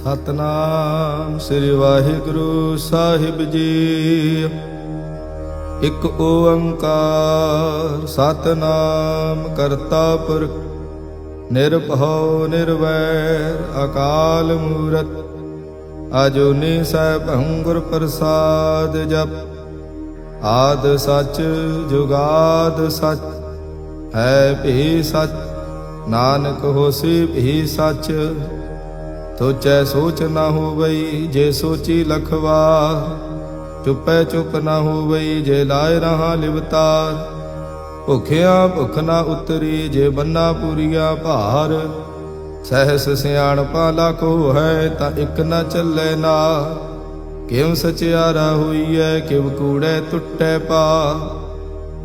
ਸਤਨਾਮ ਸ੍ਰੀ ਵਾਹਿਗੁਰੂ ਸਾਹਿਬ ਜੀ। ਇਕ ਓੰਕਾਰ ਸਤਨਾਮ ਕਰਤਾ ਪੁਰਖ ਨਿਰਭਉ ਨਿਰਵੈਰ ਅਕਾਲ ਮੂਰਤ ਅਜੂਨੀ ਸੈਭੰ ਗੁਰ ਪ੍ਰਸਾਦ ਜਪ। ਆਦ ਸਚ ਜੁਗਾਦ ਸਚ ਹੈ ਭੀ ਸਚ ਨਾਨਕ ਹੋਸੀ ਭੀ ਸਚ। ਸੋਚੈ ਸੋਚ ਨਾ ਹੋਵਈ ਜੇ ਸੋਚੀ ਲਖਵਾ। ਚੁੱਪੈ ਚੁੱਪ ਨਾ ਹੋਵਈ ਜੇ ਲਾਇ ਰਹਾ ਲਿਵਤਾਰ। ਭੁਖਿਆ ਭੁਖ ਨਾ ਉਤਰੀ ਜੇ ਬੰਨਾ ਪੂਰੀਆ ਭਾਰ। ਸਹਿਸ ਸਿਆਣਪਾ ਲਾਖੋ ਹੈ ਤਾਂ ਇਕ ਨਾ ਚੱਲੇ ਨਾ। ਕਿਉ ਸਚਿਆਰਾ ਹੋਈਐ ਕਿਵ ਕੂੜੈ ਟੁੱਟੈ ਪਾ।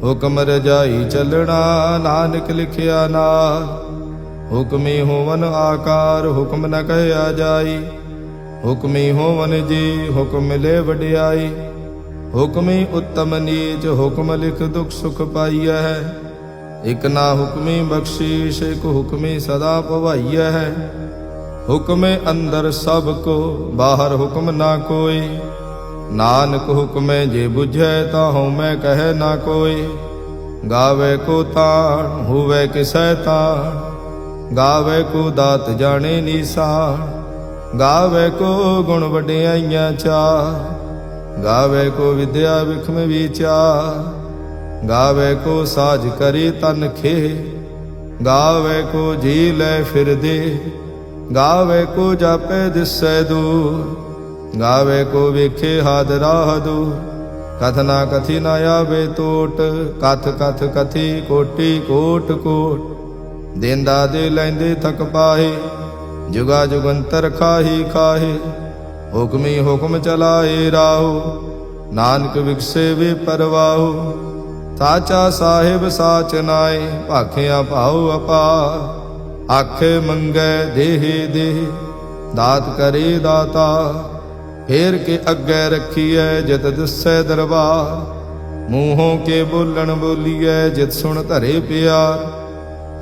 ਹੁਕਮ ਰਜਾਈ ਚੱਲਣਾ ਨਾਨਕ ਲਿਖਿਆ ਨਾ। ਹੁਕਮੀ ਹੋਵਨ ਆਕਾਰ ਹੁਕਮ ਨ ਕਹਿਆ ਜਾਈ। ਹੁਕਮੀ ਹੋਵਨ ਜੀ ਹੁਕਮ ਮਿਲੇ ਵਡਿਆਈ। ਹੁਕਮੀ ਉੱਤਮ ਨੀਚ ਹੁਕਮ ਲਿਖ ਦੁਖ ਸੁਖ ਪਾਈਐ। ਇਕ ਨਾ ਹੁਕਮੀ ਬਖਸ਼ੀਸ਼ ਇਕ ਹੁਕਮੀ ਸਦਾ ਭਵਾਈਐ। ਹੁਕਮੇ ਅੰਦਰ ਸਭ ਕੋ ਬਾਹਰ ਹੁਕਮ ਨਾ ਕੋਈ। ਨਾਨਕ ਹੁਕਮੇ ਜੇ ਬੁਝੈ ਤਾਂ ਹਉਮੈ ਕਹੈ ਨਾ ਕੋਈ। ਗਾਵੇ ਕੋ ਤਾਣ ਹੋਵੇ ਕਿਸੈ ਤਾਣ। ਗਾਵੇ ਕੋ ਦਾਤ ਜਾਣੇ ਨੀਸਾਨ। ਗਾਵੇ ਕੋ ਗੁਣ ਵਡਿਆਈਆਂ ਚਾਰ। ਗਾਵੇ ਕੋ ਵਿਦਿਆ ਵਿਖਮ ਵਿਚਾਰ। ਗਾਵੇ ਕੋ ਸਾਜ ਕਰੀ ਤਨ ਖੇ। ਗਾਵੇ ਕੋ ਜੀ ਲੈ ਫਿਰਦੇ। ਗਾਵੇ ਕੋ ਜਾਪੇ ਦਿਸੈ ਦੂਰ। ਗਾਵੇ ਕੋ ਵੇਖੇ ਹਾਦਰਾ ਦੂਰ। ਕਥ ਨਾ ਕਥੀ ਨਾ ਆਵੇ ਟੋਟ। ਕਥ ਕਥ ਕਥੀ ਕੋਟੀ ਕੋਟ ਕੋਟ। ਦੇਂਦਾ ਦੇ ਲੈਂਦੇ ਥਕ ਪਾਹੇ। ਜੁਗਾ ਜੁਗੰਤਰ ਖਾਹੀ ਖਾਹੇ। ਹੁਕਮੀ ਹੁਕਮ ਚਲਾਏ ਰਾਹੋ। ਨਾਨਕ ਵਿਗਸੇ ਵੇ ਪਰਵਾਹੋ। ਸਾਚਾ ਸਾਹਿਬ ਸਾਚ ਨਾਏ ਭਾਖਿਆ ਭਾਉ ਅਪਾ। ਆਖੇ ਮੰਗੈ ਦੇਹ ਦੇਹ ਦਾਤ ਕਰੇ ਦਾਤਾ। ਫੇਰ ਕੇ ਅੱਗੇ ਰੱਖੀਐ ਜਿਤ ਦਿਸੈ ਦਰਬਾਰ। ਮੂੰਹੋਂ ਕੇ ਬੋਲਣ ਬੋਲੀਐ ਜਿਤ ਸੁਣ ਧਰੇ ਪਿਆਰ।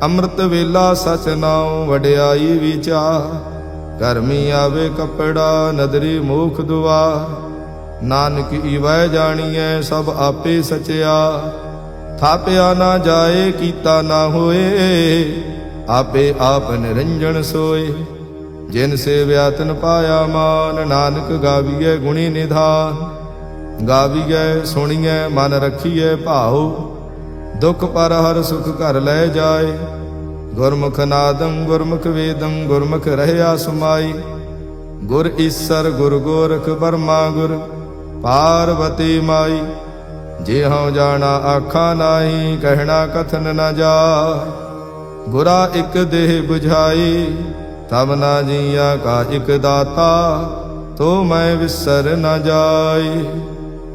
ਅੰਮ੍ਰਿਤ ਵੇਲਾ ਸਚ ਨਾਉ ਵਡਿਆਈ ਵਿਚਾਰ। ਗਰਮੀ ਆਵੇ ਕੱਪੜਾ ਨਦਰੀ ਮੂਖ ਦੁਆਰ। ਨਾਨਕ ਈਵੈ ਜਾਣੀਐ ਸਭ ਆਪੇ ਸਚਿਆ। ਥਾਪਿਆ ਨਾ ਜਾਏ ਕੀਤਾ ਨਾ ਹੋਏ। ਆਪੇ ਆਪ ਨਿਰੰਜਨ ਸੋਏ। ਜਿਨ ਸੇਵਿਆ ਤਿਨ ਪਾਇਆ ਮਾਨ। ਨਾਨਕ ਗਾਵੀਐ ਗੁਣੀ ਨਿਧਾਨ। ਗਾਵੀਐ ਸੁਣੀਐ ਮਨ ਰਖੀਐ ਭਾਉ। ਦੁਖ ਪਰ ਹਰ ਸੁਖ ਘਰ ਲੈ ਜਾਏ। ਗੁਰਮੁਖ ਨਾਦੰ ਗੁਰਮੁਖ ਵੇਦੰ ਗੁਰਮੁਖ ਰਹਿਆ ਸਮਾਈ। ਗੁਰ ਈਸਰ ਗੁਰ ਗੋਰਖ ਬਰਮਾ ਗੁਰ ਪਾਰਵਤੀ ਮਾਈ। ਜੇ ਹਉ ਜਾਣਾ ਆਖਾਂ ਨਾਹੀ ਕਹਿਣਾ ਕਥਨ ਨ ਜਾ। ਗੁਰਾ ਇਕ ਦੇਹ 부ਝਾਈ ਤਬ ਨਾ ਜੀਆ ਕਾ ਇਕ ਦਾਤਾ। ਤੋ ਮੈਂ ਵਿਸਰ ਨ ਜਾਈ।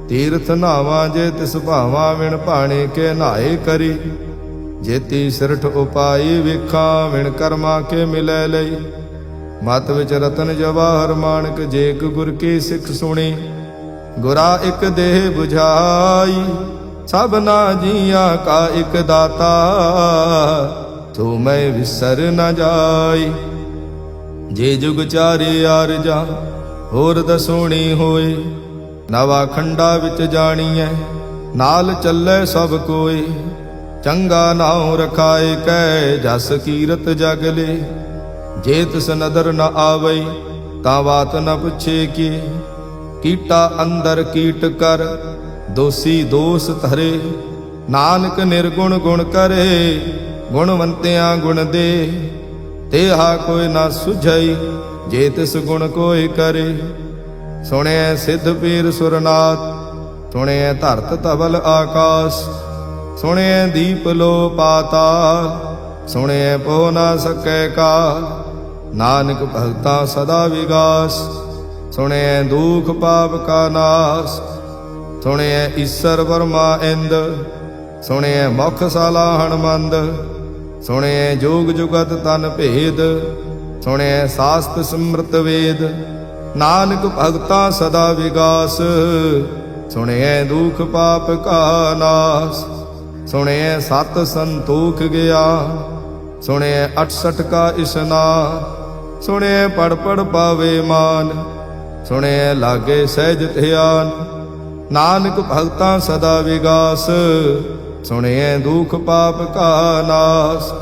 ਤੀਰਥ ਨਾਵਾਂ ਜੇ ਤਿਸ ਭਾਵਾਂ ਵਿਣ ਭਾਣੇ ਕੇ ਨਹਾਏ ਕਰੀ। ਜੇਤੀ ਸਿਰਠ ਉਪਾਈ ਵੇਖਾਂ ਵਿਣ ਕਰਮਾ ਕੇ ਮਿਲੈ ਲਈ। ਮਤ ਵਿਚ ਰਤਨ ਜਵਾਹਰ ਮਾਣਕ ਜੇ ਇਕ ਗੁਰ ਕੀ ਸਿੱਖ ਸੁਣੀ। ਗੁਰਾ ਇਕ ਦੇਹ 부ਝਾਈ ਸਭਨਾ ਜੀਆਂ ਕਾ ਇਕ ਦਾਤਾ। ਤੂੰ ਮੈਂ ਵਿਸਰ ਨ ਜਾਈ। ਜੇ ਜੁਗ ਚਾਰੇ ਆਰਜਾ ਹੋਰ ਦਸੋਣੀ ਹੋਏ। ਨਵਾ ਖੰਡਾ ਵਿੱਚ ਜਾਣੀਐ ਨਾਲ ਚੱਲੇ ਸਭ ਕੋਈ। ਚੰਗਾ ਨਾਉ ਰਖਾਏ ਕੈ ਜਸ ਕੀਰਤ ਜਗ ਲੇ। ਜੇ ਤਿਸ ਨਦਰ ਨ ਆਵਈ ਤਾਂ ਬਾਤ ਨ ਪੁੱਛੇ ਕੀ। ਕੀਟਾ ਅੰਦਰ ਕੀਟ ਕਰ ਦੋਸੀ ਦੋਸ ਧਰੇ। ਨਾਨਕ ਨਿਰਗੁਣ ਗੁਣ ਕਰੇ ਗੁਣਵੰਤਿਆਂ ਗੁਣ ਦੇ। ਤੇਹਾ ਕੋਈ ਨਾ ਸੁਝਈ ਜੇ ਤਿਸ ਗੁਣ ਕੋਈ ਕਰੇ। ਸੁਣਿਐ ਸਿੱਧ ਪੀਰ ਸੁਰਨਾਥ ਸੁਣਿਐ ਧਰਤ ਧਵਲ ਆਕਾਸ। ਸੁਣਿਐ ਦੀਪ ਲੋ ਪਾਤਾਲ ਸੁਣਿਐ ਪੋ ਨਾ ਸਕੈ ਕਾਲ। ਨਾਨਕ ਭਗਤਾਂ ਸਦਾ ਵਿਗਾਸ ਸੁਣਿਐ ਦੁਖ ਪਾਪ ਕਾ ਨਾਸ। ਸੁਣਿਐ ਈਸਰ ਬਰਮਾ ਇੰਦ ਸੁਣਿਐ ਮੁਖ ਸਾਲਾਹਣ ਮੰਦ। ਸੁਣਿਐ ਜੋਗ ਜੁਗਤ ਤਨ ਭੇਦ ਸੁਣਿਐ ਸਾਸਤ ਸਿਮਰਤ ਵੇਦ। ਨਾਨਕ ਭਗਤਾਂ ਸਦਾ ਵਿਗਾਸ ਸੁਣਿਐ ਦੁਖ ਪਾਪ ਕਾ ਨਾਸ। ਸੁਣਿਐ ਸਤ ਸੰਤੋਖ ਗਿਆ ਸੁਣਿਐ 68 ਕਾ ਇਸਨਾਨ। ਸੁਣਿਐ ਪੜ ਪੜ ਪਾਵੇ ਮਾਨ, ਸੁਣਿਐ ਲਾਗੇ ਸਹਿਜ ਧਿਆਨ। ਨਾਨਕ ਭਗਤਾਂ ਸਦਾ ਵਿਗਾਸ, ਸੁਣਿਐ ਦੁਖ ਪਾਪ ਕਾ ਨਾਸ।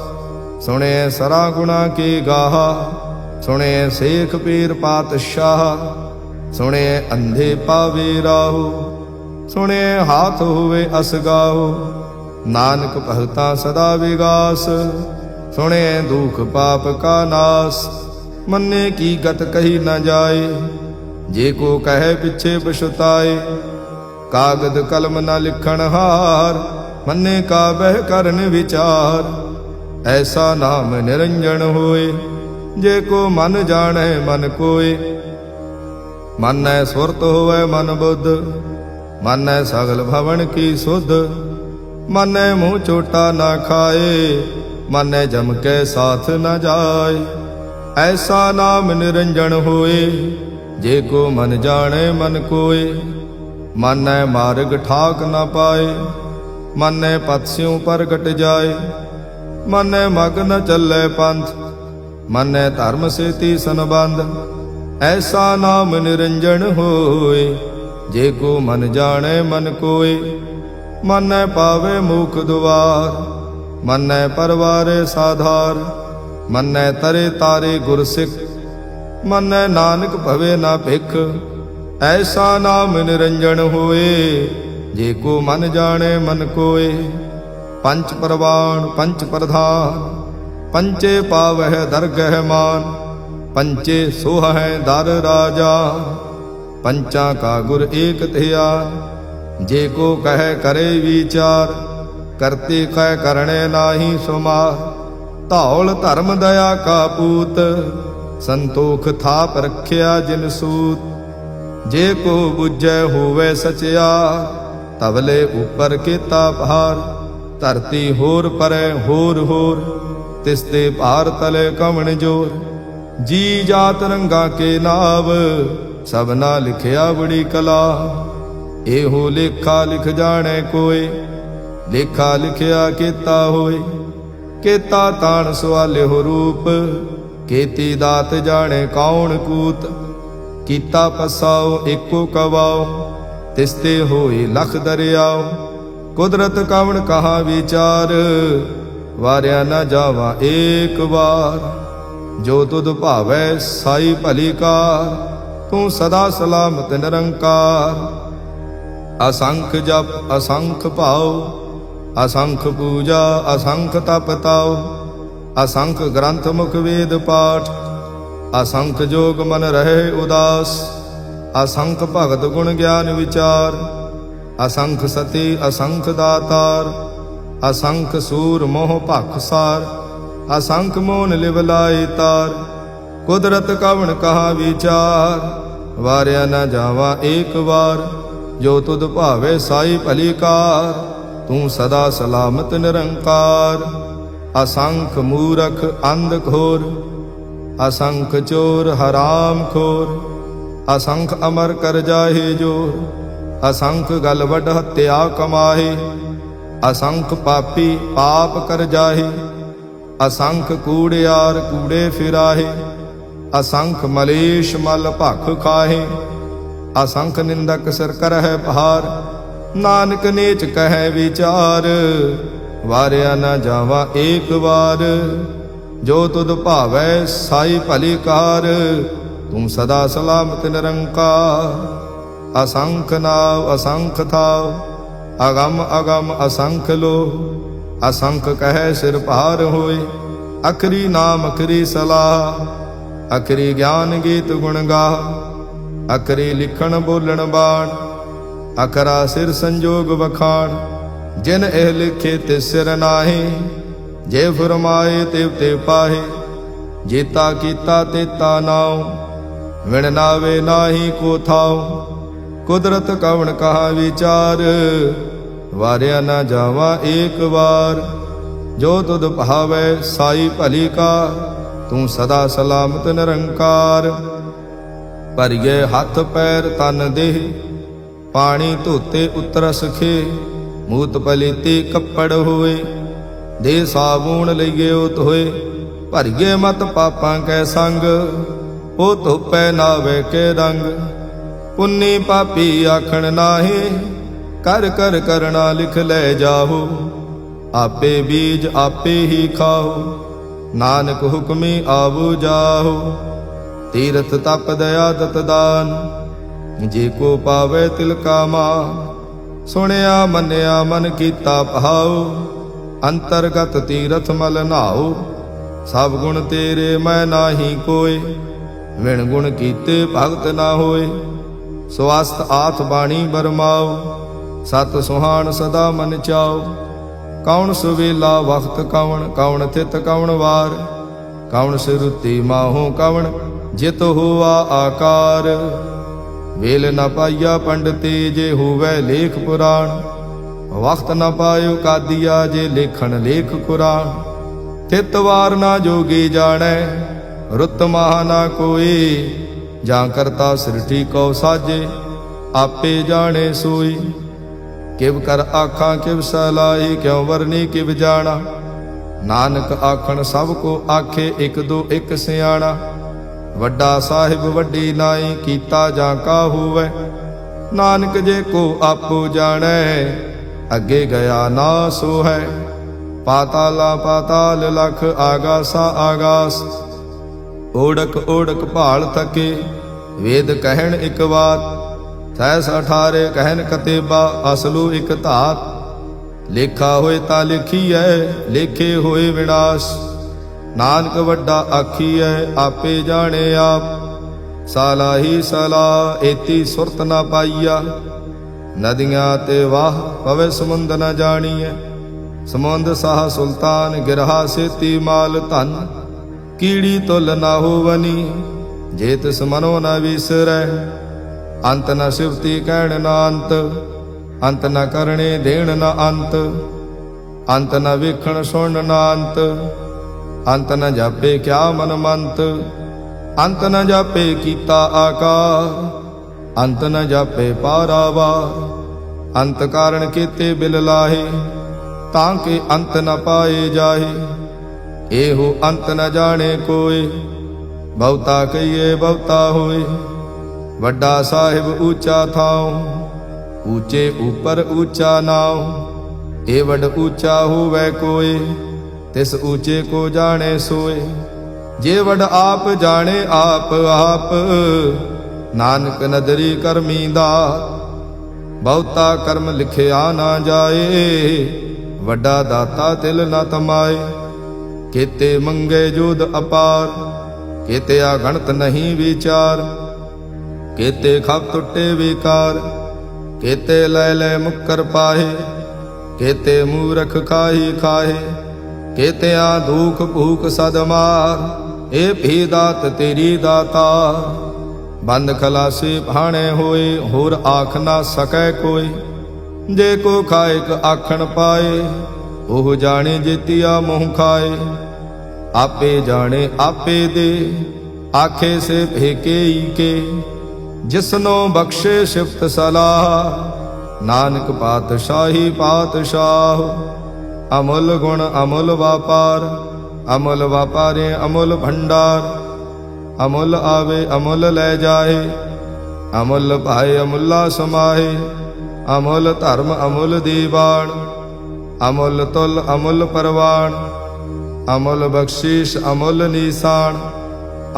ਸੁਣਿਐ ਸਰਾ ਗੁਣਾ ਕੀ ਗਾਹਾ, ਸੁਣਿਐ ਸੇਖ ਪੀਰ ਪਾਤਸ਼ਾਹ। ਸੁਣਿਐ ਅੰਧੇ ਪਾਵੇ ਰਾਹੋ, ਸੁਣਿਐ ਹਾਥ ਹੋਵੇ ਅਸਗਾਹੋ। ਨਾਨਕ ਭਗਤਾਂ ਸਦਾ ਵਿਗਾਸ, ਸੁਣਿਐ ਦੁਖ ਪਾਪ ਕਾ ਨਾਸ। ਮੰਨੇ ਕੀ ਗਤ ਕਹੀ ਨਾ ਜਾਏ, ਜੇ ਕੋ ਕਹੈ ਪਿਛੇ ਪਛੁਤਾਏ। ਕਾਗਦ ਕਲਮ ਨਾ ਲਿਖਣ ਹਾਰ, ਮੰਨੇ ਕਾ ਬਹਿ ਕਰਨ ਵਿਚਾਰ। ਐਸਾ ਨਾਮ ਨਿਰੰਜਨ ਹੋਏ, ਜੇ ਕੋ ਮਨ ਜਾਣੈ ਮਨ ਕੋਏ। ਮਾਨੈ ਸੁਰਤ ਹੋਵੈ ਮਨ ਬੁੱਧ, ਮਾਨੈ ਸਗਲ ਭਵਨ ਕੀ ਸੁਧ। ਮਾਨੈ ਮੂੰਹ ਚੋਟਾ ਨਾ ਖਾਏ, ਮਾਨੈ ਜਮ ਕੈ ਸਾਥ ਨਾ ਜਾਏ। ਐਸਾ ਨਾਮ ਨਿਰੰਜਨ ਹੋਏ, ਜੇ ਕੋ ਮਨ ਜਾਣੈ ਮਨ ਕੋਏ। ਮਾਨੈ ਮਾਰਗ ਠਾਕ ਨਾ ਪਾਏ, ਮਾਨੈ ਪਤਸਿਉ ਪ੍ਰਗਟ ਜਾਏ। ਮਾਨੈ ਮਗ ਨ ਚੱਲੈ ਪੰਥ, ਮਾਨੈ ਧਰਮ ਸੇਤੀ ਸੰਬੰਧ। ਐਸਾ ਨਾਮ ਨਿਰੰਜਨ ਹੋਏ, ਜੇ ਕੋ ਮਨ ਜਾਣੈ ਮਨ ਕੋਏ। ਮਾਨੈ ਪਾਵੇ ਮੁਖ ਦੁਆਰ, ਮਾਨੈ ਪਰਵਾਰੇ ਸਾਧਾਰ। ਮਾਨੈ ਤਰੇ ਤਾਰੇ ਗੁਰ ਸਿੱਖ, ਮਾਨੈ ਨਾਨਕ ਭਵੇ ਨਾ ਭਿਖ। ਐਸਾ ਨਾਮ ਨਿਰੰਜਨ ਹੋਏ, ਜੇ ਕੋ ਮਨ ਜਾਣੈ ਮਨ ਕੋਏ। ਪੰਚ ਪਰਵਾਣ ਪੰਚ ਪ੍ਰਧਾਨ, ਪੰਚੇ ਪਾਵਹਿ ਦਰਗਹਿ ਮਾਨ। ਪੰਚੇ ਸੋਹੈ ਦਰ ਰਾਜਾ, ਪੰਚਾਂ ਕਾ ਗੁਰ ਏਕ ਧਿਆਨ। ਜੇ ਕੋ ਕਹੈ ਕਰੇ ਵਿਚਾਰ, ਕਰਤੇ ਕਹਿ ਕਰਣੇ ਨਾਹੀ ਸੁਮਾਰ। ਧੌਲ ਧਰਮ ਦਇਆ ਕਾ ਪੂਤ, ਸੰਤੋਖ ਥਾਪ ਰਖਿਆ ਜਿਨ ਸੂਤ। ਜੇ ਕੋ ਬੁਝੈ ਹੋਵੇ ਸਚਿਆਰ, ਤਵਲੇ ਉਪਰ ਕੀਤਾ ਭਾਰ। ਧਰਤੀ ਹੋਰ ਪਰੈ ਹੋਰ ਹੋਰ, ਤਿਸ ਤੇ ਭਾਰ ਤਲੇ ਕਵਣ ਜੋਰ। ਜੀ ਜਾਤ ਰੰਗਾ ਕੇ ਨਾਵ, ਸਭਨਾ ਲਿਖਿਆ ਬੜੀ ਕਲਾ। ਇਹੋ ਲੇਖਾ ਲਿਖ ਜਾਣੈ ਕੋਏ, ਲੇਖਾ ਲਿਖਿਆ ਕੀਤਾ ਹੋਏ। ਕੀਤਾ ਤਾਣ ਸਵਾਲਿਓ ਰੂਪ, ਕੀਤੀ ਦਾਤ ਜਾਣੈ ਕੌਣ ਕੂਤ। ਕੀਤਾ ਪਸਾਓ ਏਕੋ ਕਵਾਓ, ਤਿਸ ਤੇ ਹੋਏ ਲਖ ਦਰਿਆਓ। ਕੁਦਰਤ ਕਵਣ ਕਹਾ ਵਿਚਾਰ, ਵਾਰਿਆ ਨਾ ਜਾਵਾ ਏਕ ਵਾਰ। ਜੋ ਤੁਧ ਭਾਵੈ ਸਾਈ ਭਲੀ ਕਾਰ, ਤੂੰ ਸਦਾ ਸਲਾਮਤ ਨਿਰੰਕਾਰ। ਅਸੰਖ ਜਪ ਅਸੰਖ ਭਾਉ, ਅਸੰਖ ਪੂਜਾ ਅਸੰਖ ਤਪ ਤਾਉ। ਅਸੰਖ ਗ੍ਰੰਥ ਮੁਖ ਵੇਦ ਪਾਠ, ਅਸੰਖ ਜੋਗ ਮਨ ਰਹੇ ਉਦਾਸ। ਅਸੰਖ ਭਗਤ ਗੁਣ ਗਿਆਨ ਵਿਚਾਰ, ਅਸੰਖ ਸਤੀ ਅਸੰਖ ਦਾਤਾਰ। ਅਸੰਖ ਸੂਰ ਮੋਹ ਭਖ ਸਾਰ, ਅਸੰਖ ਮੋਨ ਲਿਵ ਲਾਏ ਤਾਰ। ਕੁਦਰਤ ਕਵਣ ਕਹਾ ਵਿਚਾਰ, ਵਾਰਿਆ ਨਾ ਜਾਵਾ ਏਕ ਵਾਰ। ਜੋ ਤੁਧ ਭਾਵੇ ਸਾਈ ਭਲੀ ਕਾਰ, ਤੂੰ ਸਦਾ ਸਲਾਮਤ ਨਿਰੰਕਾਰ। ਅਸੰਖ ਮੂਰਖ ਅੰਧ ਘੋਰ, ਅਸੰਖ ਚੋਰ ਹਰਾਮ ਖੋਰ। ਅਸੰਖ ਅਮਰ ਕਰ ਜਾਹੇ ਜੋਰ, ਅਸੰਖ ਗਲ ਵੱਡ ਹੱਤਿਆ ਕਮਾਹੇ। ਅਸੰਖ ਪਾਪੀ ਪਾਪ ਕਰ ਜਾਹੇ, ਅਸੰਖ ਕੂੜਿਆਰ ਕੂੜੇ ਫਿਰਾਹੇ। ਅਸੰਖ ਮਲੇਸ਼ ਮਲ ਭਖ ਖਾਹੇ, ਅਸੰਖ ਨਿੰਦਕ ਸਿਰ ਕਰਹਿ ਭਾਰ। ਨਾਨਕ ਨੀਚ ਕਹਿ ਵਿਚਾਰ, ਵਾਰਿਆ ਨਾ ਜਾਵਾ ਏਕ ਵਾਰ। ਜੋ ਤੁਧ ਭਾਵੈ ਸਾਈ ਭਲੀ ਕਾਰ, ਤੂੰ ਸਦਾ ਸਲਾਮਤ ਨਿਰੰਕਾਰ। ਅਸੰਖ ਨਾਵ ਅਸੰਖ ਥਾਵ, ਅਗਮ ਅਗਮ ਅਸੰਖ ਲੋ। ਅਸੰਖ ਕਹਿ ਸਿਰ ਭਾਰ ਹੋਏ, ਅਖਰੀ ਨਾਮ ਅਖਰੀ ਸਲਾਹ। ਅਖਰੀ ਗਿਆਨ ਗੀਤ ਗੁਣ ਗਾਹ, ਅਖਰੀ ਲਿਖਣ ਬੋਲਣ ਬਾਣ। ਅਖਰਾ ਸਿਰ ਸੰਜੋਗ ਵਖਾਣ, ਜਿਨ ਇਹ ਲਿਖੇ ਤੇ ਸਿਰ ਨਾਹੀ। ਜੇ ਫਰਮਾਏ ਤਿਵ ਤੇ ਪਾਹੇ, ਜੇਤਾ ਕੀਤਾ ਤੇਤਾ ਨਾਉ। ਵਿਣ ਨਾਵੇ ਨਾਹੀ ਕੋ ਥਾਉ, ਕੁਦਰਤ ਕਵਣ ਕਹਾ ਵਿਚਾਰ। ਵਾਰਿਆ ਨਾ ਜਾਵਾ ਏਕ ਵਾਰ। ਜੋ ਤੁਧ ਭਾਵੈ ਸਾਈ ਭਲੀ ਕਾਰ, ਤੂੰ ਸਦਾ ਸਲਾਮਤ ਨਿਰੰਕਾਰ। ਭਰੀਏ ਹੱਥ ਪੈਰ ਤਨ ਦੇਹ, ਪਾਣੀ ਧੋਤੇ ਉਤਰਸ ਖੇ। ਮੂਤ ਪਲੀਤੀ ਕੱਪੜ ਹੋਏ, ਦੇ ਸਾਬੂਣ ਲਈਏ ਧੋਏ। ਭਰੀਏ ਮਤ ਪਾਪਾਂ ਕੈ ਸੰਗ, ਉਹ ਧੋਪੈ ਨਾਵੇ ਕੇ ਰੰਗ। ਪੁੰਨੀ ਪਾਪੀ ਆਖਣ ਨਾਹੀ, ਕਰ ਕਰ ਕਰਣਾ ਲਿਖ ਲੈ ਜਾਹੋ। ਆਪੇ ਬੀਜ ਆਪੇ ਹੀ ਖਾਓ, ਨਾਨਕ ਹੁਕਮੀ ਆਵੋ ਜਾਹੋ। ਤੀਰਥ ਤਪ ਦਇਆ ਦਤ ਦਾਨ, ਜੇ ਕੋ ਪਾਵੇ ਤਿਲ ਕਾ ਮਾਨ। ਸੁਣਿਆ ਮੰਨਿਆ ਮਨ ਕੀਤਾ ਭਾਉ, ਅੰਤਰਗਤ ਤੀਰਥ ਮਲ ਨਾਉ। ਸਭ ਗੁਣ ਤੇਰੇ ਮੈਂ ਨਾਹੀ ਕੋਇ, ਵਿਣ ਗੁਣ ਕੀਤੇ ਭਗਤ ਨਾ ਹੋਏ। ਸਵਸਤ ਆਥ ਬਾਣੀ ਬਰਮਾਓ, ਸਤ ਸੁਹਾਣ ਸਦਾ ਮਨ ਚਾਓ। ਕੌਣ ਸੁਵੇਲਾ ਵਖਤ ਕਵਣ, ਕੌਣ ਥਿਤ ਕਵਣ ਵਾਰ। ਕੌਣ ਸਿਰੁਤੀ ਮਾਹੋ ਕਵਣ, ਜਿਤ ਹੋਆ ਆਕਾਰ। ਵੇਲ ਨ ਪਾਈਆ ਪੰਡਤੇ, ਜੇ ਹੋਵੇ ਲੇਖ ਪੁਰਾਣ। ਵਖਤ ਨ ਪਾਇਓ ਕਾਦੀਆ, ਜੇ ਲੇਖਣ ਲੇਖ ਕੁਰਾਨ। ਥਿਤ ਵਾਰ ਨਾ ਜੋਗੀ ਜਾਣੈ, ਰੁੱਤ ਮਹਾ ਨਾ ਕੋਈ। ਜਾਂ ਕਰਤਾ ਸ੍ਰਿਸ਼ਟੀ ਕਉ ਸਾਜੇ, ਆਪੇ ਜਾਣੇ ਸੋਈ। ਕਿਵ ਕਰ ਆਖਾਂ ਕਿਵ ਸਲਾਈ, ਕਿਉ ਵਰਨੀ ਕਿਵ ਜਾਣਾ। ਨਾਨਕ ਆਖਣ ਸਭ ਕੋ ਆਖੇ, ਇਕ ਦੋ ਇਕ ਸਿਆਣਾ। ਵੱਡਾ ਸਾਹਿਬ ਵੱਡੀ ਨਾਈ, ਕੀਤਾ ਜਾਂ ਕਾ ਹੋਵੈ। ਨਾਨਕ ਜੇ ਕੋ ਆਪੋ ਜਾਣੈ, ਅੱਗੇ ਗਿਆ ਨਾ ਸੋ ਹੈ। ਪਾਤਾਲਾ ਪਾਤਾਲ ਲਖ, ਆਗਾਸਾ ਆਗਾਸ। ਓੜਕ ਓੜਕ ਭਾਲ ਥਕੇ, ਵੇਦ ਕਹਿਣ ਇਕ ਬਾਤ। ਸੈਸ 18 ਕਹਿਨ ਕਤੇਬਾ, ਅਸਲੂ ਇਕ ਧਾਤ। ਲੇਖਾ ਹੋਏ ਤਾਂ ਲਿਖੀਐ, ਲੇਖੇ ਹੋਏ ਵਿਨਾਸ਼। ਨਾਨਕ ਵੱਡਾ ਆਖੀਐ, ਆਪੇ ਜਾਣੇ ਆਪ। ਸਾਲਾਹੀ ਸਲਾ, ਏਤੀ ਸੁਰਤ ਨਾ ਪਾਈਆ। ਨਦੀਆਂ ਤੇ ਵਾਹ, ਪਵੇ ਸਮੁੰਦ ਨ ਜਾਣੀਐ। ਸਮੁੰਦ ਸਾਹ ਸੁਲਤਾਨ, ਗਿਰਹਾ ਸੇਤੀ ਮਾਲ ਧਨ। ਕੀੜੀ ਤੁਲ ਨਾ ਹੋਵਨੀ, ਜੇ ਤਿਸ ਮਨੋ ਨ ਵਿਸਰੈ। ਅੰਤ ਨ ਸਿਵਤੀ ਕਹਿਣ ਨਾ ਅੰਤ, ਅੰਤ ਨ ਕਰਣੇ ਦੇਣ ਨਾ ਅੰਤ। ਅੰਤ ਨ ਵੇਖਣ ਸੁਣ ਨਾ ਅੰਤ, ਅੰਤ ਨ ਜਾਪੇ ਕਿਆ ਮਨ ਮੰਤ। ਅੰਤ ਨ ਜਾਪੇ ਕੀਤਾ ਆਕਾਰ, ਅੰਤ ਨ ਜਾਪੇ ਪਾਰਾਵਾਰ। ਅੰਤ ਕਾਰਣ ਕੀਤੇ ਬਿਲ ਲਾਹੇ, ਤਾਂ ਕਿ ਅੰਤ ਨ ਪਾਏ ਜਾਹੇ। ਇਹੋ ਅੰਤ ਨ ਜਾਣੇ ਕੋਇ, ਬਹੁਤਾ ਕਹੀਏ ਬਹੁਤਾ ਹੋਏ। ਵੱਡਾ ਸਾਹਿਬ ਊਚਾ ਥਾਉ, ਊਚੇ ਉਪਰ ਊਚਾ ਨਾਉ। ਇਹ ਵੱਡ ਊਚਾ ਹੋਵੇ ਕੋਇ, ਤਿਸ ਊਚੇ ਕੋ ਜਾਣੇ ਸੋਏ। ਜੇ ਵੱਡ ਆਪ ਜਾਣੇ ਆਪ ਆਪ, ਨਾਨਕ ਨਦਰੀ ਕਰਮੀ ਦਾਤ। ਬਹੁਤਾ ਕਰਮ ਲਿਖਿਆ ਨਾ ਜਾਏ, ਵੱਡਾ ਦਾਤਾ ਤਿਲ ਨ ਤਮਾਏ। ਕੀਤੇ ਮੰਗੇ ਜੋਧ ਅਪਾਰ, ਕੀਤੇ ਅਗਣਤ ਨਹੀਂ ਵਿਚਾਰ। ਕੀਤੇ ਖਪ ਟੁੱਟੇ ਵਿਕਾਰ, ਕੀਤੇ ਲੈ ਲੈ ਮੁੱਕਰ ਪਾਹੇ। ਕੀਤੇ ਮੂਰਖ ਖਾਹੀ ਖਾਹੇ, ਕੀਤਿਆਂ ਦੁਖ ਭੂਖ ਸਦ ਮਾਰ। ਇਹ ਵੀ ਦਾਤ ਤੇਰੀ ਦਾਤਾ, ਬੰਦ ਖਲਾਸੀ ਭਾਣੇ ਹੋਏ। ਹੋਰ ਆਖ ਨਾ ਸਕੈ ਕੋਈ, ਜੇ ਕੋ ਖਾਇਕ ਆਖਣ ਪਾਏ। ਉਹ ਜਾਣੇ ਜੇਤੀਆ ਮੋਹ ਖਾਏ। ਆਪੇ ਜਾਣੇ ਆਪੇ ਦੇ, ਆਖੇ ਸੇ ਭੇਕੇ ਕੇ। ਜਿਸਨੋ ਬਖਸ਼ੇ ਸਿਫਤ ਸਲਾਹ, ਨਾਨਕ ਪਾਤਸ਼ਾਹੀ ਪਾਤਸ਼ਾਹ। ਅਮੁੱਲ ਗੁਣ ਅਮੁੱਲ ਵਾਪਾਰ, ਅਮੁੱਲ ਵਾਪਾਰੇ ਅਮੁੱਲ ਭੰਡਾਰ। ਅਮੁੱਲ ਆਵੇ ਅਮੁੱਲ ਲੈ ਜਾਏ, ਅਮੁੱਲ ਭਾਏ ਅਮੁੱਲਾ ਸਮਾਏ। ਅਮੁੱਲ ਧਰਮ ਅਮੁੱਲ ਦੀਵਾਨ, ਅਮੁੱਲ ਤੁਲ ਅਮੁੱਲ ਪਰਵਾਨ। ਅਮੁੱਲ ਬਖਸ਼ੀਸ਼ ਅਮੁੱਲ ਨੀਸਾਨ,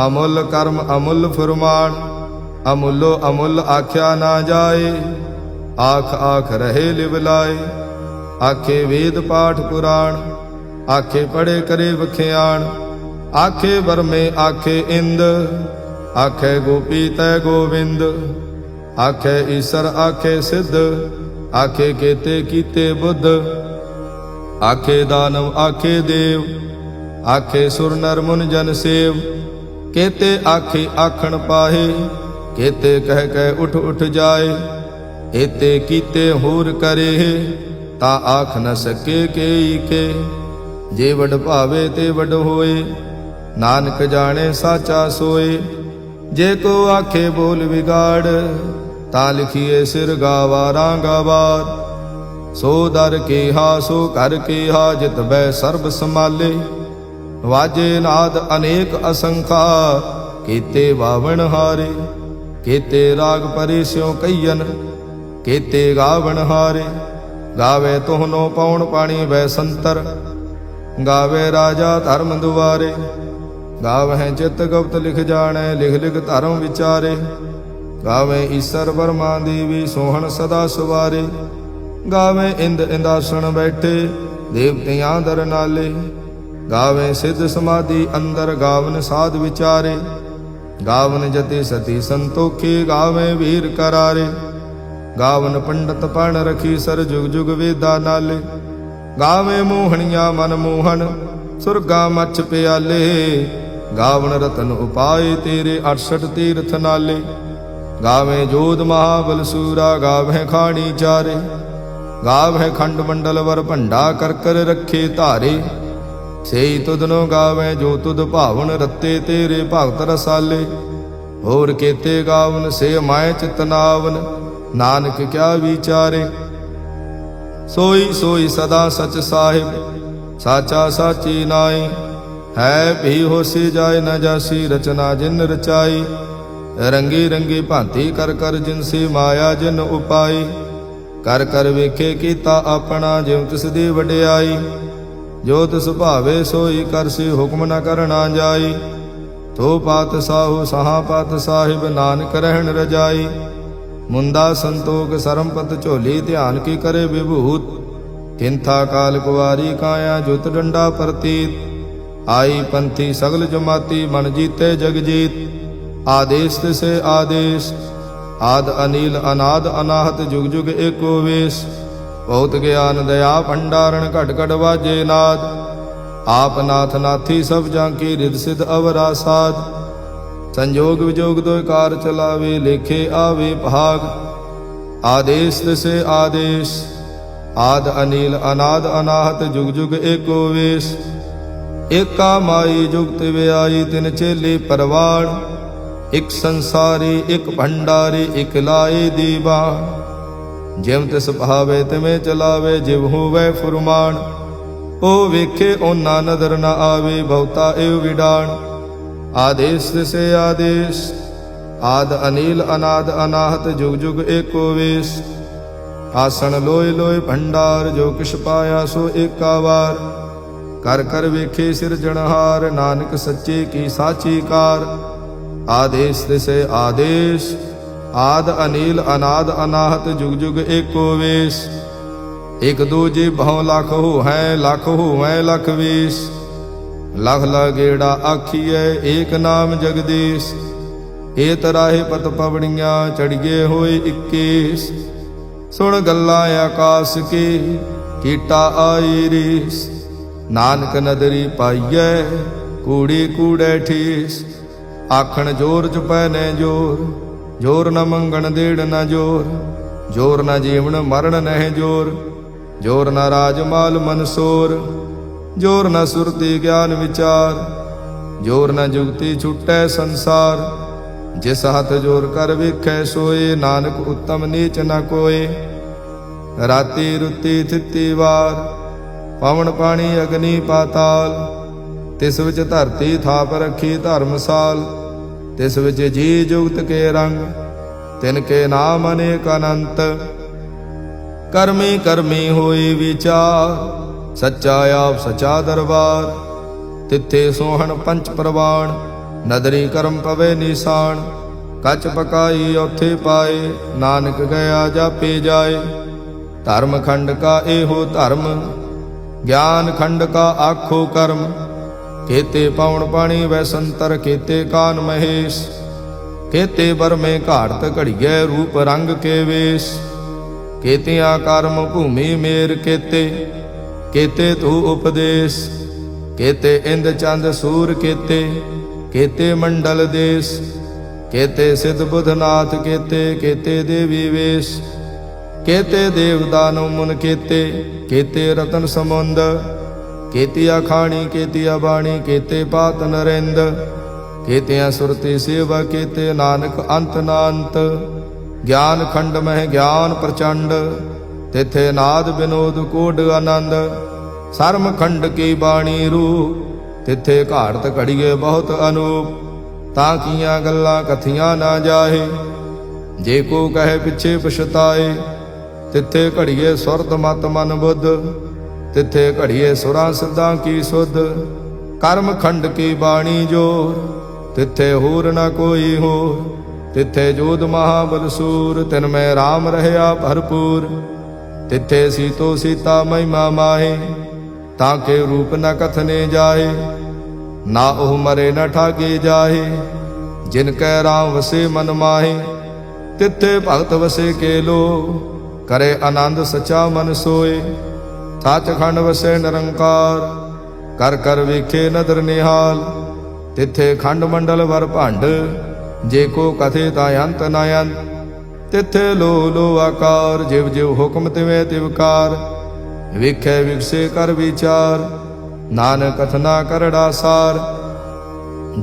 ਅਮੁੱਲ ਕਰਮ ਅਮੁੱਲ ਫੁਰਮਾਨ। ਅਮੁੱਲੋ ਅਮੁੱਲ ਆਖਿਆ ਨਾ ਜਾਏ, ਆਖ ਆਖ ਰਹੇ ਲਿਵ ਲਾਏ। ਆਖੇ ਵੇਦ ਪਾਠ ਪੁਰਾਣ, ਆਖੇ ਪੜੇ ਕਰੇ ਵਖਿਆਣ। ਆਖੇ ਬਰਮੇ ਆਖੇ ਇੰਦ, ਆਖੇ ਗੋਪੀ ਤੈ ਗੋਵਿੰਦ। ਆਖੇ ਈਸਰ ਆਖੇ ਸਿੱਧ, ਆਖੇ ਕੇਤੇ ਕੀਤੇ ਬੁੱਧ। ਆਖੇ ਦਾਨਵ ਆਖੇ ਦੇਵ, ਆਖੇ ਸੁਰ ਨਰ ਮੁਨ ਜਨ ਸੇਵ। ਕੇਤੇ ਆਖੇ ਆਖਣ ਪਾਹੇ, ਕੇਤੇ ਕਹਿ ਕਹਿ ਉਠ ਉਠ ਜਾਏ। ਏਤੇ ਕੀਤੇ ਹੋਰ ਕਰੇ, ਤਾਂ ਆਖ ਨ ਸਕੇ ਕੇਈ ਕੇ। ਜੇ ਵਡ ਭਾਵੇ ਤੇ ਵਡ ਹੋਏ, ਨਾਨਕ ਜਾਣੇ ਸਾਚਾ ਸੋਏ। ਜੇ ਕੋ ਆਖੇ ਬੋਲ ਵਿਗਾੜ, ਤਾਂ ਲਿਖੀਏ ਸਿਰ ਗਾਵਾ ਰਾਂਗਾਵਾਰ। ਸੋ ਦਰ ਕੇਹਾ ਸੋ ਘਰ ਕੇਹਾ, ਜਿਤ ਬੈ ਸਰਬ ਸਮਾਲੇ। ਵਾਜੇ ਨਾਦ ਅਨੇਕ ਅਸੰਖਾ, ਕੀਤੇ ਬਾਵਣ ਹਾਰੇ। ਕੀਤੇ ਰਾਗ ਪਰੇ ਸਿਉ ਕਈਨ, ਕੀਤੇ ਗਾਵਣ ਹਾਰੇ। ਗਾਵੇ ਤੋਹਨੋ ਪਉਣ ਪਾਣੀ ਵੈ ਸੰਤਰ, ਗਾਵੇ ਰਾਜਾ ਧਰਮ ਦੁਆਰੇ। ਗਾਵਹਿ ਚਿਤ ਗੁਪਤ ਲਿਖ ਜਾਣੈ, ਲਿਖ ਲਿਖ ਧਰਮ ਵਿਚਾਰੇ। ਗਾਵੇ ਈਸਰ ਬਰਮਾ ਦੇਵੀ, ਸੋਹਣ ਸਦਾ ਸੁਵਾਰੇ। ਗਾਵੇ ਇੰਦ ਇੰਦਾਸਣ ਬੈਠੇ, ਦੇਵਤਿਆਂ ਦਰ ਨਾਲੇ। ਗਾਵੇ ਸਿੱਧ ਸਮਾਧੀ ਅੰਦਰ, ਗਾਵਨ ਸਾਧ ਵਿਚਾਰੇ। ਗਾਵਨ ਜਤੀ ਸਤੀ ਸੰਤੋਖੀ, ਗਾਵੇ ਵੀਰ ਕਰਾਰੇ। ਗਾਵਨ ਪੰਡਤ ਪਣ ਰਖੀ ਸਰ, ਜੁਗ ਜੁਗ ਵੇਦਾ ਨਾਲੇ। ਗਾਵੇ ਮੋਹਣੀਆਂ ਮਨ ਮੋਹਨ, ਸੁਰਗਾ ਮੱਛ ਪਿਆਲੇ। ਗਾਵਨ ਰਤਨ ਉਪਾਏ ਤੇਰੇ, 68 ਤੀਰਥ ਨਾਲੇ। ਗਾਵੇ ਜੋਧ ਮਹਾਬਲ ਸੂਰਾ, ਗਾਵੇ ਖਾਣੀ ਚਾਰੇ। ਗਾਵੇ ਖੰਡ ਮੰਡਲ ਵਰ ਭੰਡਾ, ਕਰ ਕਰ ਰੱਖੇ ਧਾਰੇ। ਸੇਈ ਤੁਧਨੋ ਗਾਵੇ ਜੋ ਤੁਧ ਭਾਵਨ, ਰਤੇ ਤੇਰੇ ਭਗਤ ਰਸਾਲੇ। ਹੋਰ ਕੀਤੇ ਗਾਵਨ ਸੇ ਮਾਇ ਚਿਤਨਾਵਨ, ਨਾਨਕ ਕਿਆ ਵਿਚਾਰੇ। ਸੋਈ ਸੋਈ ਸਦਾ ਸਚ ਸਾਹਿਬ, ਸਾਚਾ ਸਾਚੀ ਨਾਈ। ਹੈ ਭੀ ਹੋਸੀ ਜਾਏ ਨ ਜਾਸੀ, ਰਚਨਾ ਜਿਨ ਰਚਾਈ। ਰੰਗੀ ਰੰਗੀ ਭਾਂਤੀ ਕਰ ਕਰ, ਜਿਨ ਸੇ ਮਾਇਆ ਜਿਨ ਉਪਾਈ। ਕਰ ਕਰ ਵੇਖੇ ਕੀਤਾ ਆਪਣਾ, ਜਿਉ ਤਿਸ ਦੀ ਵਡਿਆਈ। ਜੋ ਤਿਸ ਭਾਵੇ ਸੋਈ ਕਰਸੀ, ਹੁਕਮ ਨ ਕਰਨਾ ਜਾਈ। ਤੋ ਪਾਤ ਸਾਹੂ ਸਹਾ ਪਾਤ ਸਾਹਿਬ, ਨਾਨਕ ਰਹਿਣ ਰਜਾਈ। ਮੁੰਦਾ ਸੰਤੋਖ ਸਰਮਪਤ ਝੋਲੀ, ਧਿਆਨ ਕੀ ਕਰੇ ਵਿਭੂਤ। ਕਿੰਥਾ ਕਾਲ ਕੁਵਾਰੀ ਕਾਇਆ, ਜੁਤ ਡੰਡਾ ਪ੍ਰਤੀਤ। ਆਈ ਪੰਥੀ ਸਗਲ ਜਮਾਤੀ, ਮਨ ਜੀਤੇ ਜਗ ਜੀਤ। ਆਦੇਸ ਤਿਸੇ ਆਦੇਸ, ਆਦ ਅਨੀਲ ਅਨਾਦ ਅਨਾਹਤ, ਜੁਗ ਜੁਗ ਏਕੋ ਵੇਸ। ਬਹੁਤ ਗਿਆਨ ਦਇਆ ਭੰਡਾਰਨ, ਘਟ ਘਟ ਵਾਜੇ ਨਾਦ। ਆਪ ਨਾਥ ਨਾਥੀ ਸਭ ਜਾਂ ਕੀ, ਰਿਦ ਸਿਧ ਅਵਰਾ ਸਾਧ। ਸੰਜੋਗ ਵਿਜੋਗ ਦੋਇ ਕਾਰ ਚਲਾਵੇ, ਲੇਖੇ ਆਵੇ ਭਾਗ। ਆਦੇਸ ਤਿਸੇ ਆਦੇਸ, ਆਦ ਅਨੀਲ ਅਨਾਦ ਅਨਾਹਤ, ਜੁਗ ਜੁਗ ਏਕੋ ਵੇਸ। ਏਕਾ ਮਾਈ ਜੁਗਤ ਵਿਆਈ, ਤਿਨ ਚੇਲੇ ਪਰਵਾਣ। ਇਕ ਸੰਸਾਰੀ ਇਕ ਭੰਡਾਰੀ, ਇਕ ਲਾਏ ਦੀਵਾਨ। ਜਿਵ ਤਿਸ ਭਾਵੇ ਤਿਵੇਂ ਚਲਾਵੇ, ਜਿਵ ਹੋਵੇ ਫੁਰਮਾਨ। ਉਹ ਵੇਖੇ ਓਨਾ ਨਦਰ ਨ ਆਵੇ, ਬਹੁਤਾ ਏਵ ਵਿਡਾਣ। ਆਦੇਸ ਤਿਸੇ ਆਦੇਸ, ਆਦ ਅਨੀਲ ਅਨਾਦ ਅਨਾਹਤ, ਜੁਗ ਜੁਗ ਏਕੋ ਵੇਸ। ਆਸਣ ਲੋਇ ਲੋਇ ਭੰਡਾਰ, ਜੋ ਕਿਛ ਪਾਇਆ ਸੋ ਏਕਾ ਵਾਰ। ਕਰ ਕਰ ਵੇਖੇ ਸਿਰਜਣਹਾਰ, ਨਾਨਕ ਸੱਚੇ ਕੀ ਸਾਚੀ ਕਾਰ। ਆਦੇਸ ਤਿਸੇ ਆਦੇਸ, ਆਦ ਅਨੀਲ ਅਨਾਦ ਅਨਾਹਤ, ਜੁਗ ਜੁਗ ਏਕੋ ਵੇਸ। ਇਕ ਦੂਜੇ ਬਹੁ ਲਖ ਹੋਵੈ, ਲਖ ਹੋਵੈ ਲਖ ਵੀਸ। ਲਖ ਲਗੇੜਾ ਆਖੀਐ, ਏਕ ਨਾਮ ਜਗਦੀਸ਼। ਏ ਤਰਾਹੇ ਪਤ ਪਵਣੀਆਂ, ਚੜੀਏ ਹੋਏ 21। ਸੁਣ ਗੱਲਾਂ ਆਕਾਸ ਕੀ, ਕੀਟਾ ਆਈ ਰੀਸ। ਨਾਨਕ ਨਦਰੀ ਪਾਈਐ, ਕੂੜੀ ਕੂੜੈ ਠੀਸ। ਆਖਣ ਜੋਰ ਜਪੈ ਨੈ ਜੋਰ, ਜੋਰ ਨ ਮੰਗਣ ਦੇੜ ਨ ਜੋਰ। ਜੋਰ ਨ ਜੀਵਨ ਮਰਨ ਨਹਿ ਜੋਰ, ਜੋਰ ਨ ਰਾਜ ਮਾਲ ਮਨਸੋਰ। ਜੋਰ ਨ ਸੁਰਤੀ ਗਿਆਨ ਵਿਚਾਰ, ਜੋਰ ਨ ਜੁਗਤੀ ਛੁਟੈ ਸੰਸਾਰ। ਜਿਸ ਹੱਥ ਜੋਰ ਕਰ ਵੇਖੈ ਸੋਏ, ਨਾਨਕ ਉਤਮ ਨੀਚ ਨ ਕੋਏ। ਰਾਤੀ ਰੁੱਤੀ ਥਿੱਤੀ ਵਾਰ, ਪਵਨ ਪਾਣੀ ਅਗਨੀ ਪਾਤਾਲ। ਤਿਸ ਵਿੱਚ ਧਰਤੀ ਥਾਪ ਰੱਖੀ ਧਰਮਸਾਲ। ਤਿਸ ਵਿੱਚ ਜੀ ਜੁਗਤ ਕੇ ਰੰਗ, ਤਿਨ ਕੇ ਨਾਮ ਅਨੇਕ ਅਨੰਤ। ਕਰਮੀ ਕਰਮੀ ਹੋਈ ਵਿਚਾਰ, ਸੱਚਾ ਆਪ ਸੱਚਾ ਦਰਬਾਰ। ਤਿੱਥੇ ਸੋਹਣ ਪੰਚ ਪ੍ਰਵਾਣ, ਨਦਰੀ ਕਰਮ ਪਵੇ ਨਿਸ਼ਾਨ। ਕੱਚ ਪਕਾਈ ਉੱਥੇ ਪਾਏ, ਨਾਨਕ ਗਿਆ ਜਾਪੇ ਜਾਏ। ਧਰਮ ਖੰਡ ਕਾ ਇਹੋ ਧਰਮ, ਗਿਆਨ ਖੰਡ ਕਾ ਆਖੋ ਕਰਮ। ਕੇਤੇ ਪਵਨ ਪਾਣੀ ਵੈ ਸੰਤਰ, ਕੇਤੇ ਕਾਨ ਮਹੇਸ਼। ਕੇਤੇ ਬਰਮੇ ਘਾੜਤ ਘੜੀਐ, ਰੂਪ ਰੰਗ ਕੇ ਵੇਸ਼। ਕੇਤਿਆਂ ਕਰਮ ਭੂਮੀ ਮੇਰ ਕੇਤੇ, ਕੇਤੇ ਤੂ ਉਪਦੇਸ਼। ਕੇਤੇ ਇੰਦ ਚੰਦ ਸੂਰ ਕੇਤੇ, ਕੇਤੇ ਮੰਡਲ ਦੇਸ। ਕੇਤੇ ਸਿਧ ਬੁਧਨਾਥ ਕੇਤੇ, ਕੇਤੇ ਦੇਵੀ ਵੇਸ਼। ਕੇਤੇ ਦੇਵ ਦਾਨਵ ਮੁਨ ਕੇਤੇ, ਕੇਤੇ ਰਤਨ ਸਮੁੰਦ। ਕੇਤੀਆ ਖਾਣੀ ਕੇਤੀਆ ਬਾਣੀ, ਕੇਤੇ ਪਾਤ ਨਰਿੰਦ। ਕੇਤਿਆਂ ਸੁਰਤੀ ਸੇਵਾ ਕੇਤੇ, ਨਾਨਕ ਅੰਤ ਨਾ ਅੰਤ। ਗਿਆਨ ਖੰਡ ਮਹਿ ਗਿਆਨ ਪ੍ਰਚੰਡ, ਤਿਥੇ ਨਾਦ ਬਿਨੋਦ ਕੋਡ ਆਨੰਦ। ਸਰਮ ਖੰਡ ਕੀ ਬਾਣੀ ਰੂ, ਤਿੱਥੇ ਘਾੜਤ ਘੜੀਏ ਬਹੁਤ ਅਨੂਪ। ਤਾਂ ਕੀਆਂ ਗੱਲਾਂ ਕਥੀਆਂ ਨਾ ਜਾਹੇ, ਜੇ ਕੋ ਕਹੇ ਪਿੱਛੇ ਪਛਤਾਏ। ਤਿੱਥੇ ਘੜੀਏ ਸੁਰਤ ਮਤ ਮਨ ਬੁੱਧ, ਤਿੱਥੇ ਘੜੀਏ ਸੁਰਾਂ ਸਿੱਧਾਂ ਕੀ ਸੁਧ। ਕਰਮ ਖੰਡ ਕੀ ਬਾਣੀ ਜੋਰ, ਤਿੱਥੇ ਹੋਰ ਨਾ ਕੋਈ ਹੋਰ। ਤਿੱਥੇ ਜੋਧ ਮਹਾਬਲ ਸੂਰ, ਤਿਨ ਮੈਂ ਰਾਮ ਰਹਿਆ ਭਰਪੂਰ। ਤਿੱਥੇ ਸੀਤੋ ਸੀਤਾ ਮਹਿਮਾ ਮਾਹੇ, ਤਾਂ ਕੇ ਰੂਪ ਨ ਕਥਨੇ ਜਾਹੇ। ਨਾ ਉਹ ਮਰੇ ਨ ਠਾਗੇ ਜਾਹੇ, ਜਿਨ ਕੈ ਰਾਮ ਵਸੇ ਮਨ ਮਾਹੇ। ਤਿੱਥੇ ਭਗਤ ਵਸੇ ਕੇ ਲੋ, ਕਰੇ ਆਨੰਦ ਸਚਾ ਮਨ ਸੋਏ। ਸੱਚਖੰਡ ਵਸੇ ਨਿਰੰਕਾਰ, ਕਰ ਕਰ ਵੇਖੇ ਨਦਰ ਨਿਹਾਲ। ਤਿੱਥੇ ਖੰਡ ਮੰਡਲ ਵਰ ਭੰਡ, ਜੇ ਕੋ ਕਥੇ ਤਾਂ ਅੰਤ ਨ ਅੰਤ। ਤਿੱਥੇ ਲੋ ਲੋ ਆਕਾਰ, ਜਿਵ ਜਿਵ ਹੁਕਮ ਤਿਵੇਂ ਤਿਵਕਾਰ। ਵੇਖੇ ਵਿਗਸੇ ਕਰ ਵਿਚਾਰ, ਨਾਨਕ ਕਥਨਾ ਕਰੜਾ ਸਾਰ।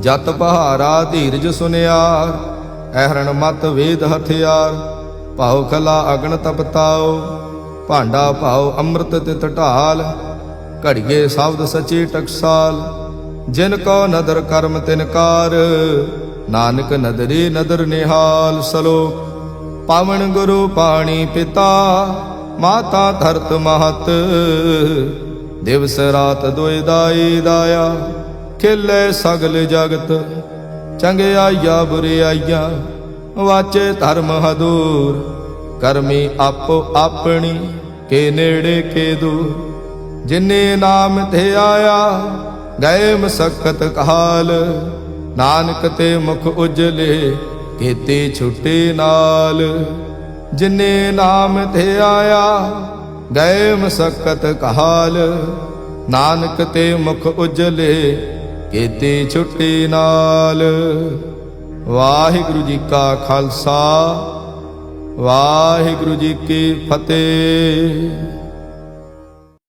ਜਤ ਪਹਾਰਾ ਧੀਰਜ ਸੁਨਿਆਰ, ਐਹਰਣ ਮਤ ਵੇਦ ਹਥਿਆਰ। ਭਾਉ ਖਲਾ ਅਗਨ ਤਪਤਾਓ, ਭਾਂਡਾ ਭਾਉ ਅੰਮ੍ਰਿਤ ਤਿਤ ਢਾਲ। ਘੜੀਏ ਸ਼ਬਦ ਸਚੇ ਟਕਸਾਲ, ਜਿਨ ਕੋ ਨਦਰ ਕਰਮ ਤਿਨਕਾਰ। ਨਾਨਕ ਨਦਰੇ ਨਦਰ ਨਿਹਾਲ। ਸਲੋਕ ਪਾਵਨ ਗੁਰੂ ਪਾਣੀ ਪਿਤਾ, ਮਾਤਾ ਧਰਤ ਮਹਤ। ਦਿਵਸ ਰਾਤ ਦੁਇ ਦਾਈ ਦਾਇਆ, ਖੇਲੇ ਸਗਲ ਜਗਤ। ਚੰਗਿਆਈਆ ਬੁਰਿਆਈਆ, ਵਾਚੇ ਧਰਮ ਹਦੂਰ। ਕਰਮੀ ਆਪੋ ਆਪਣੀ, ਕੇ ਨੇੜੇ ਕੇ ਦੂਰ। ਜਿਨੇ ਨਾਮ ਤੇ ਆਇਆ, ਗਏ ਮਸਕਤ ਕਾਲ। ਨਾਨਕ ਤੇ ਮੁਖ ਉਜਲੇ, ਕੀਤੀ ਛੁੱਟੀ ਨਾਲ। ਜਿਨੇ ਨਾਮ ਤੇ ਆਇਆ, ਗਏ ਮਸਕਤ ਕਾਲ। ਨਾਨਕ ਤੇ ਮੁਖ ਉਜਲੇ, ਕੀਤੀ ਛੁੱਟੀ ਨਾਲ। ਵਾਹਿਗੁਰੂ ਜੀ ਕਾ ਖਾਲਸਾ, ਵਾਹਿਗੁਰੂ ਜੀ ਕੀ ਫਤਿਹ।